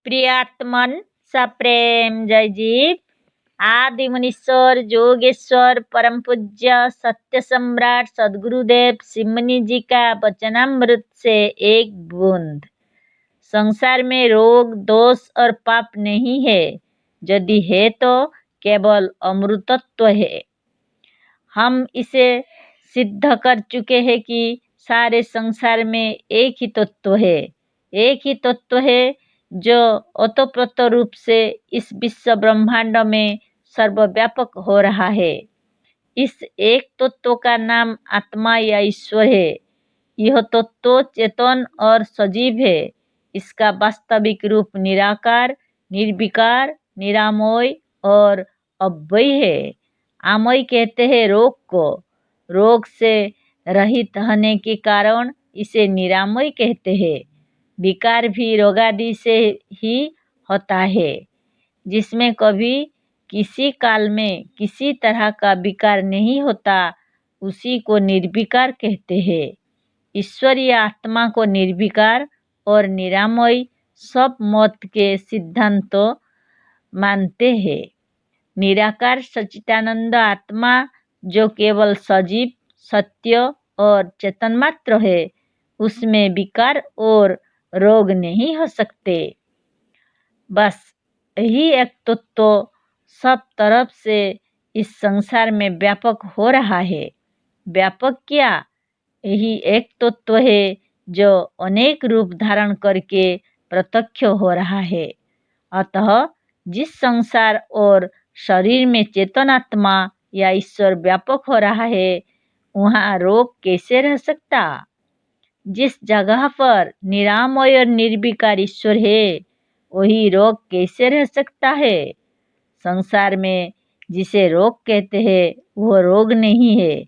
प्रियात्मन सप्रेम जय जीव। आदि मुनीश्वर जोगेश्वर परम पूज्य सत्य सम्राट सदगुरुदेव सिमनी जी का वचनामृत से एक बूंद। संसार में रोग दोष और पाप नहीं है, यदि है तो केवल अमृतत्व है। हम इसे सिद्ध कर चुके हैं कि सारे संसार में एक ही तत्व है, एक ही तत्व है जो ओतप्रोत रूप से इस विश्व ब्रह्मांड में सर्वव्यापक हो रहा है। इस एक तत्व का नाम आत्मा या ईश्वर है। यह तत्व चेतन और सजीव है। इसका वास्तविक रूप निराकार, निर्विकार, निरामय और अव्यय है। आमय कहते हैं रोग को। रोग से रहित होने के कारण इसे निरामय कहते हैं। विकार भी रोगादि से ही होता है। जिसमें कभी किसी काल में किसी तरह का विकार नहीं होता, उसी को निर्विकार कहते हैं। ईश्वरीय आत्मा को निर्विकार और निरामय सब मत के सिद्धांतों मानते हैं। निराकार सच्चिदानंद आत्मा जो केवल सजीव, सत्य और चेतन मात्र है, उसमें विकार और रोग नहीं हो सकते। बस यही एक तत्व सब तरफ से इस संसार में व्यापक हो रहा है। व्यापक क्या, यही एक तत्व है जो अनेक रूप धारण करके प्रत्यक्ष हो रहा है। अतः जिस संसार और शरीर में चेतन आत्मा या ईश्वर व्यापक हो रहा है, वहाँ रोग कैसे रह सकता। जिस जगह पर निरामय और निर्विकार ईश्वर है, वही रोग कैसे रह सकता है। संसार में जिसे रोग कहते हैं, वह रोग नहीं है,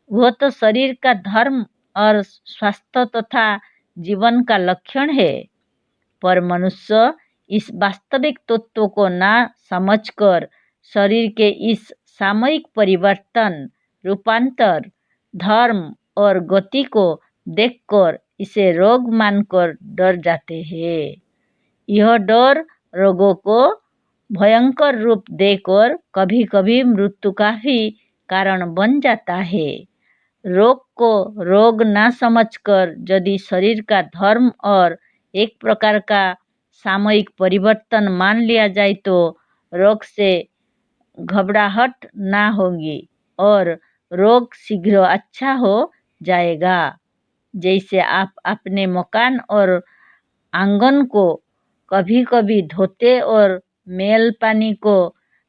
वह तो शरीर का धर्म और स्वास्थ्य तथा जीवन का लक्षण है। पर मनुष्य इस वास्तविक तत्व को ना समझकर शरीर के इस सामयिक परिवर्तन, रूपांतर, धर्म और गति को देखकर इसे रोग मानकर डर जाते हैं। यह डर रोगों को भयंकर रूप देकर कभी कभी मृत्यु का भी कारण बन जाता है। रोग को रोग ना समझकर यदि शरीर का धर्म और एक प्रकार का सामयिक परिवर्तन मान लिया जाए, तो रोग से घबराहट ना होगी और रोग शीघ्र अच्छा हो जाएगा। जैसे आप अपने मकान और आंगन को कभी कभी धोते और मैल पानी को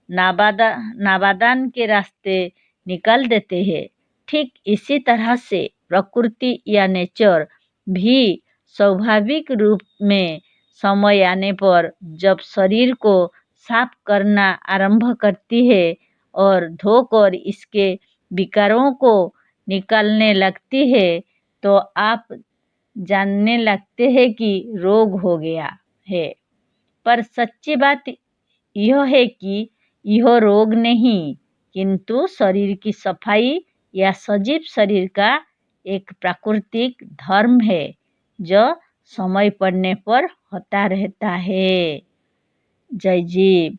नाबादान के रास्ते निकाल देते हैं, ठीक इसी तरह से प्रकृति या नेचर भी स्वाभाविक रूप में समय आने पर जब शरीर को साफ करना आरंभ करती है और धोकर इसके विकारों को निकालने लगती है, तो आप जानने लगते हैं कि रोग हो गया है। पर सच्ची बात यह है कि यह रोग नहीं, किंतु शरीर की सफाई या सजीव शरीर का एक प्राकृतिक धर्म है जो समय पड़ने पर होता रहता है। जय जीव।